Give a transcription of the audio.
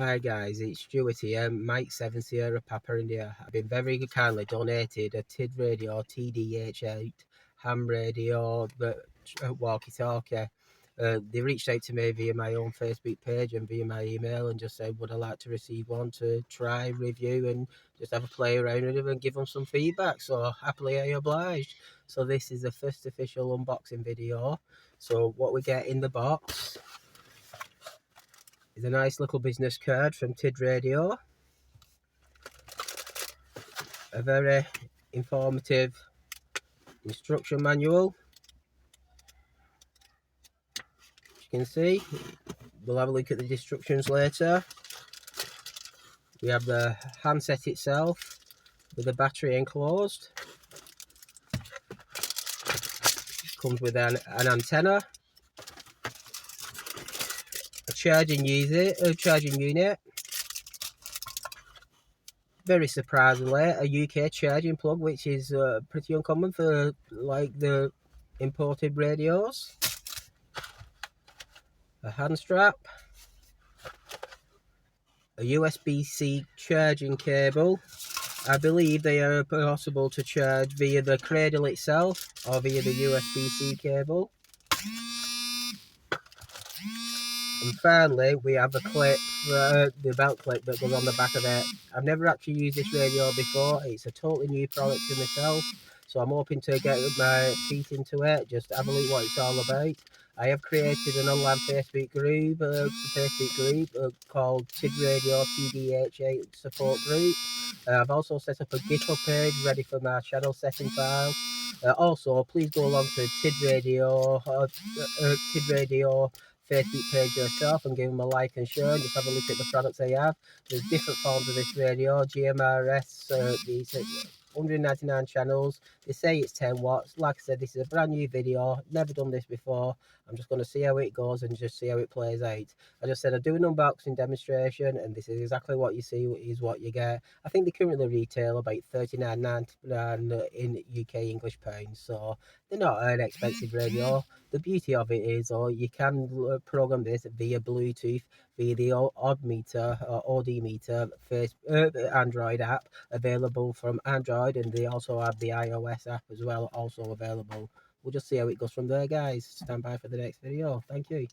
Hi guys, it's Stuart here, Mike 7 Sierra Papa India. I've been very kindly donated a Tidradio TD-H8 ham radio, walkie-talkie. They reached out to me via my own Facebook page and via my email and just said, would I like to receive one to try, review and just have a play around with them and give them some feedback. So happily I obliged. So this is the first official unboxing video. So what we get in the box is a nice little business card from Tidradio, a very informative instruction manual. As you can see, we'll have a look at the instructions later. We have the handset itself with the battery enclosed. Comes with an antenna, a charging unit. Very surprisingly, a UK charging plug, which is pretty uncommon for like the imported radios. A hand strap, a USB-C charging cable. I believe they are possible to charge via the cradle itself or via the USB-C cable. And finally, we have a clip, the belt clip that goes on the back of it. I've never actually used this radio before. It's a totally new product to myself, so I'm hoping to get my teeth into it, just have a look what it's all about. I have created an online Facebook group, called Tidradio TD-H8 support group. I've also set up a GitHub page ready for my channel setting file. Also, please go along to Tidradio Facebook page yourself and give them a like and share and just have a look at the products they have. There's different forms of this radio, GMRS, these 199 channels. They say it's 10 watts. Like I said, this is a brand new video, never done this before. I'm just going to see how it goes and just see how it plays out. I just said I'd do an unboxing demonstration, and this is exactly what you see is what you get. I think they currently retail about $39.99 in UK English pounds, so they're not an expensive radio. The beauty of it is, you can program this via Bluetooth, via the ODMaster Android app available from Android, and they also have the iOS app as well, also available. We'll just see how it goes from there, guys. Stand by for the next video. Thank you.